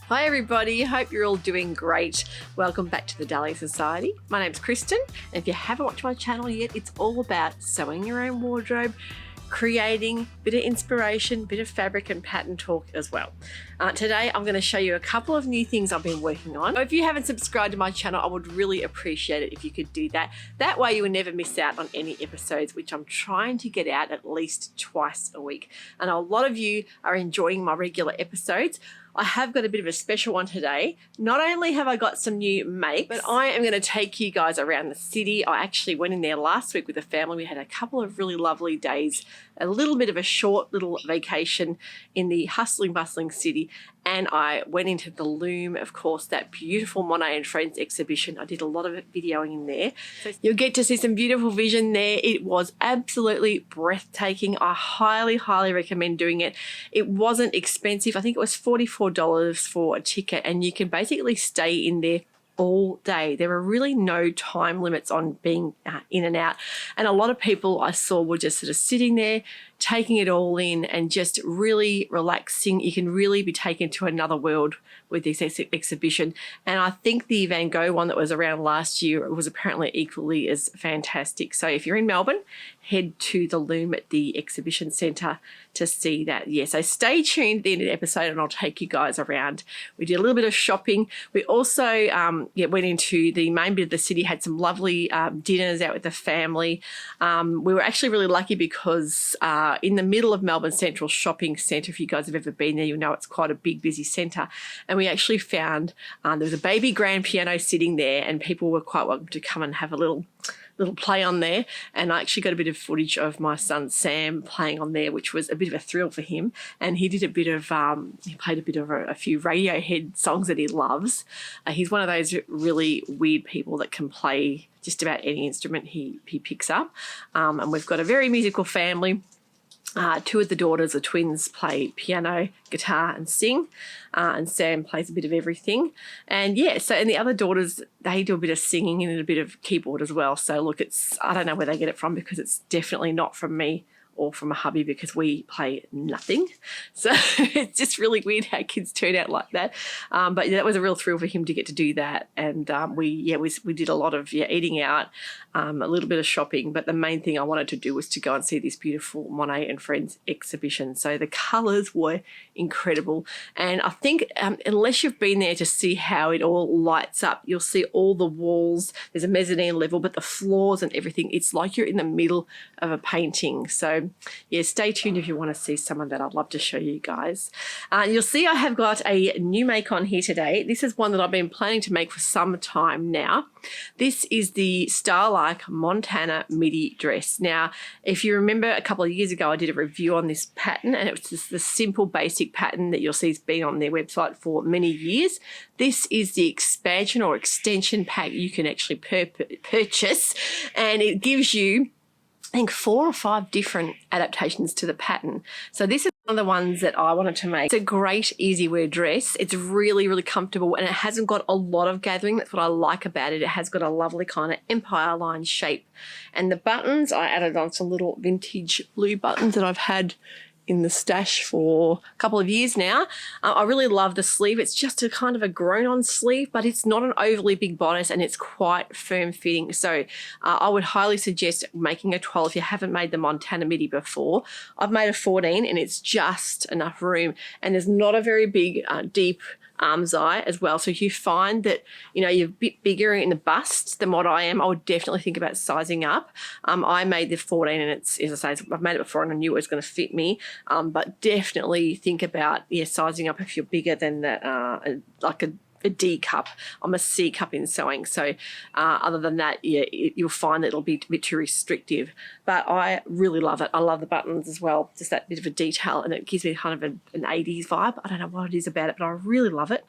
Hi everybody, hope you're all doing great. Welcome back to the Dahlia Society. My name's Kristen, and if you haven't watched my channel yet, it's all about sewing your own wardrobe, creating a bit of inspiration, bit of fabric and pattern talk as well. Today I'm going to show you a couple of new things I've been working on. If you haven't subscribed to my channel, I would really appreciate it if you could do that. That way you will never miss out on any episodes, which I'm trying to get out at least twice a week. And a lot of you are enjoying my regular episodes. I have got a bit of a special one today. Not only have I got some new makes, but I am going to take you guys around the city. I actually went in there last week with the family. We had a couple of really lovely days, a little bit of a short little vacation in the hustling, bustling city. And I went into the Lume, of course, that beautiful Monet and Friends exhibition. I did a lot of videoing in there. So you'll get to see some beautiful vision there. It was absolutely breathtaking. I highly, highly recommend doing it. It wasn't expensive. I think it was $44 for a ticket, and you can basically stay in there all day. There were really no time limits on being in and out. And a lot of people I saw were just sort of sitting there, taking it all in and just really relaxing. You can really be taken to another world with this exhibition. And I think the Van Gogh one that was around last year was apparently equally as fantastic. So if you're in Melbourne, head to the Lume at the exhibition centre to see that. Yeah, so stay tuned at the end of the episode and I'll take you guys around. We did a little bit of shopping. We also went into the main bit of the city, had some lovely dinners out with the family. We were actually really lucky because in the middle of Melbourne Central Shopping Centre, if you guys have ever been there, you'll know it's quite a big, busy centre. And we actually found there was a baby grand piano sitting there, and people were quite welcome to come and have a little play on there. And I actually got a bit of footage of my son Sam playing on there, which was a bit of a thrill for him. And he did a bit of he played a bit of a few Radiohead songs that he loves. He's one of those really weird people that can play just about any instrument he picks up. And we've got a very musical family. Two of the daughters, the twins, play piano, guitar and sing, and Sam plays a bit of everything. And yeah, so, and the other daughters, they do a bit of singing and a bit of keyboard as well. So look, I don't know where they get it from, because it's definitely not from me or from a hubby, because we play nothing. So it's just really weird how kids turn out like that. But yeah, that was a real thrill for him to get to do that. And we did a lot of eating out, a little bit of shopping. But the main thing I wanted to do was to go and see this beautiful Monet and Friends exhibition. So the colours were incredible. And I think unless you've been there to see how it all lights up, you'll see all the walls. There's a mezzanine level, but the floors and everything, it's like you're in the middle of a painting. So yeah, stay tuned if you want to see some of that. I'd love to show you guys. You'll see I have got a new make on here today. This is one that I've been planning to make for some time now. This is the Star-like Montana midi dress. Now, if you remember a couple of years ago, I did a review on this pattern, and it was just the simple basic pattern that you'll see has been on their website for many years. This is the expansion or extension pack you can actually purchase, and it gives you, I think, 4 or 5 different adaptations to the pattern. So this is one of the ones that I wanted to make. It's a great easy wear dress. It's really, really comfortable, and it hasn't got a lot of gathering. That's what I like about it. It has got a lovely kind of empire line shape. And the buttons, I added on some little vintage blue buttons that I've had in the stash for a couple of years now. I really love the sleeve. It's just a kind of a grown-on sleeve, but it's not an overly big bodice, and it's quite firm fitting. So I would highly suggest making a 12 if you haven't made the Montana midi before. I've made a 14, and it's just enough room, and there's not a very big, deep arm's eye as well. So if you find that, you know, you're a bit bigger in the bust than what I am, I would definitely think about sizing up. I made the 14, and it's, as I say, I've made it before and I knew it was going to fit me. But definitely think about, sizing up if you're bigger than that, like a D cup. I'm a C cup in sewing, so other than that, you'll find that it'll be a bit too restrictive. But I really love it. I love the buttons as well, just that bit of a detail, and it gives me kind of an 80s vibe. I don't know what it is about it, but I really love it.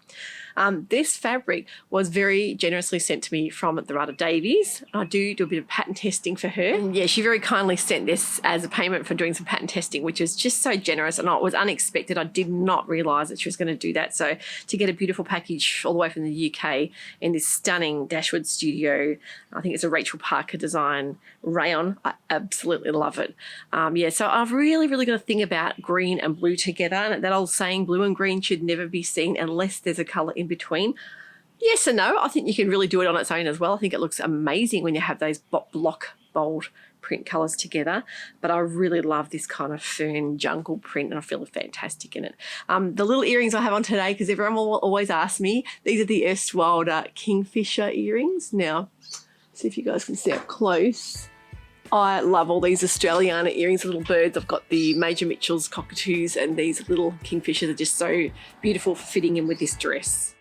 This fabric was very generously sent to me from the Rada Davies. I do a bit of pattern testing for her. And yeah, she very kindly sent this as a payment for doing some pattern testing, which is just so generous, and it was unexpected. I did not realise that she was going to do that. So to get a beautiful package all the way from the UK in this stunning Dashwood studio, I think it's a Rachel Parker design rayon. I absolutely love it. Yeah, so I've really got to think about green and blue together, and that old saying, blue and green should never be seen unless there's a colour in between. Yes and no. I think you can really do it on its own as well. I think it looks amazing when you have those block bold print colours together, but I really love this kind of fern jungle print, and I feel fantastic in it. The little earrings I have on today, because everyone will always ask me, these are the erstwhile kingfisher earrings. Now, see if you guys can see up close. I love all these Australiana earrings, little birds. I've got the Major Mitchell's cockatoos, and these little kingfishers are just so beautiful for fitting in with this dress.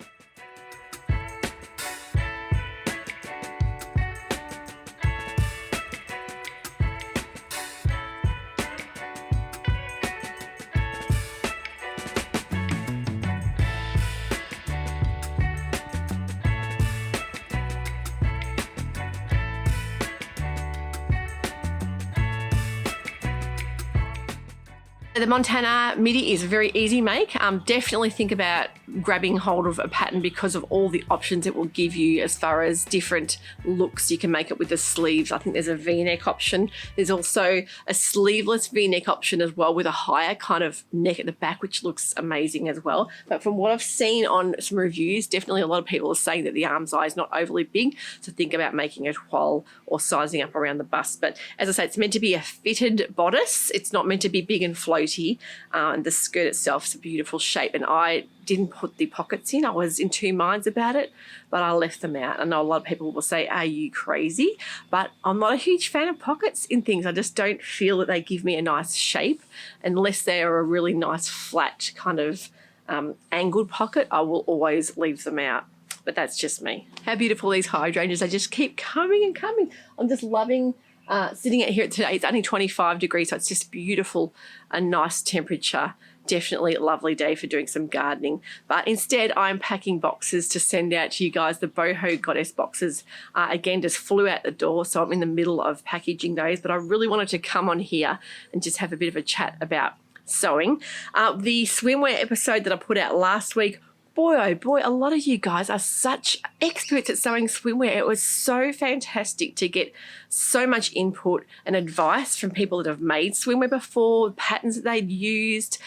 The Montana midi is a very easy make. Definitely think about grabbing hold of a pattern because of all the options it will give you as far as different looks. You can make it with the sleeves. I think there's a V-neck option. There's also a sleeveless V-neck option as well, with a higher kind of neck at the back, which looks amazing as well. But from what I've seen on some reviews, definitely a lot of people are saying that the arm size is not overly big, so think about making it while or sizing up around the bust. But as I say, it's meant to be a fitted bodice. It's not meant to be big and floaty. And the skirt itself is a beautiful shape, and I didn't put the pockets in. I was in two minds about it, but I left them out. I know a lot of people will say, are you crazy? But I'm not a huge fan of pockets in things. I just don't feel that they give me a nice shape unless they're a really nice flat kind of angled pocket. I will always leave them out. But that's just me. How beautiful these hydrangeas. They just keep coming and coming. I'm just loving sitting out here today. It's only 25 degrees, so it's just beautiful, a nice temperature. Definitely a lovely day for doing some gardening. But instead, I'm packing boxes to send out to you guys. The Boho Goddess boxes, again, just flew out the door, so I'm in the middle of packaging those. But I really wanted to come on here and just have a bit of a chat about sewing. The swimwear episode that I put out last week, boy, oh boy, a lot of you guys are such experts at sewing swimwear. It was so fantastic to get so much input and advice from people that have made swimwear before, patterns that they'd used.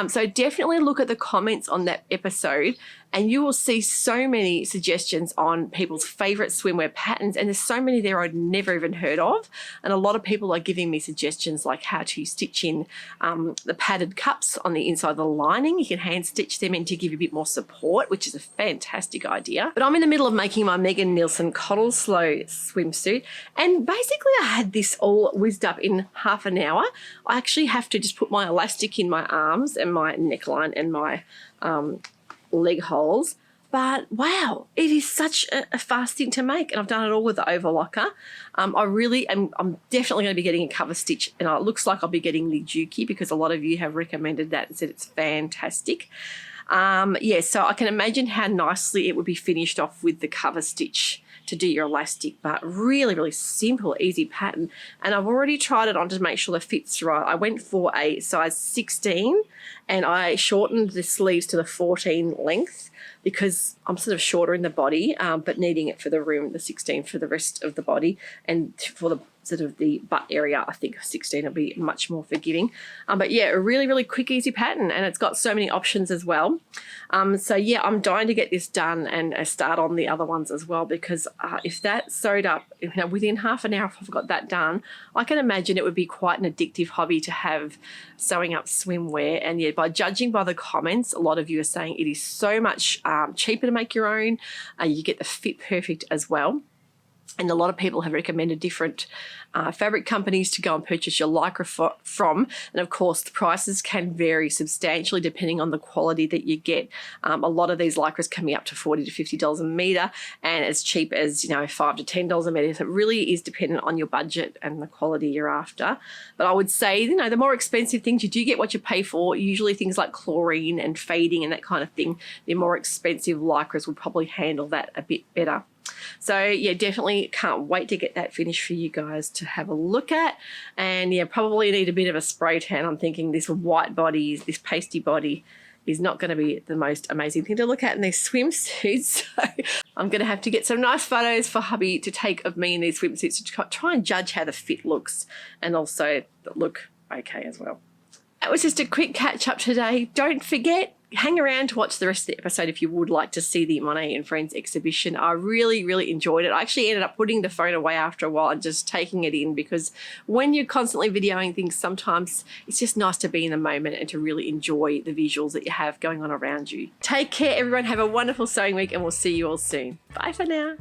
So definitely look at the comments on that episode, and you will see so many suggestions on people's favourite swimwear patterns, and there's so many there I'd never even heard of. And a lot of people are giving me suggestions like how to stitch in the padded cups on the inside of the lining. You can hand stitch them in to give you a bit more support, which is a fantastic idea. But I'm in the middle of making my Megan Nielsen Cottelslow swimsuit, and basically I had this all whizzed up in half an hour. I actually have to just put my elastic in my arms and my neckline and my leg holes, but wow, it is such a fast thing to make, and I've done it all with the overlocker. I'm definitely going to be getting a cover stitch, and it looks like I'll be getting the Juki because a lot of you have recommended that and said it's fantastic. Yeah, so I can imagine how nicely it would be finished off with the cover stitch to do your elastic, but really simple, easy pattern. And I've already tried it on to make sure the fit's right. I went for a size 16 and I shortened the sleeves to the 14 length because I'm sort of shorter in the body, but needing it for the room, the 16 for the rest of the body, and for the sort of the butt area, I think 16 will be much more forgiving. But yeah, a really quick, easy pattern, and it's got so many options as well. So yeah, I'm dying to get this done and start on the other ones as well, because if that's sewed up, within half an hour, if I've got that done, I can imagine it would be quite an addictive hobby to have sewing up swimwear. And yeah, by judging by the comments, a lot of you are saying it is so much cheaper to make your own. You get the fit perfect as well. And a lot of people have recommended different fabric companies to go and purchase your lycra from. And of course, the prices can vary substantially depending on the quality that you get. A lot of these lycras can be up to $40 to $50 a metre, and as cheap as, you know, $5 to $10 a metre. So it really is dependent on your budget and the quality you're after. But I would say, you know, the more expensive things, you do get what you pay for. Usually things like chlorine and fading and that kind of thing, the more expensive lycras will probably handle that a bit better. So yeah, definitely can't wait to get that finished for you guys to have a look at. And yeah, probably need a bit of a spray tan. I'm thinking this white body, this pasty body is not going to be the most amazing thing to look at in these swimsuits. So I'm going to have to get some nice photos for hubby to take of me in these swimsuits to try and judge how the fit looks and also look okay as well. That was just a quick catch up today. Don't forget, hang around to watch the rest of the episode if you would like to see the Monet and Friends exhibition. I really enjoyed it. I actually ended up putting the phone away after a while and just taking it in, because when you're constantly videoing things, sometimes it's just nice to be in the moment and to really enjoy the visuals that you have going on around you. Take care, everyone. Have a wonderful sewing week, and we'll see you all soon. Bye for now.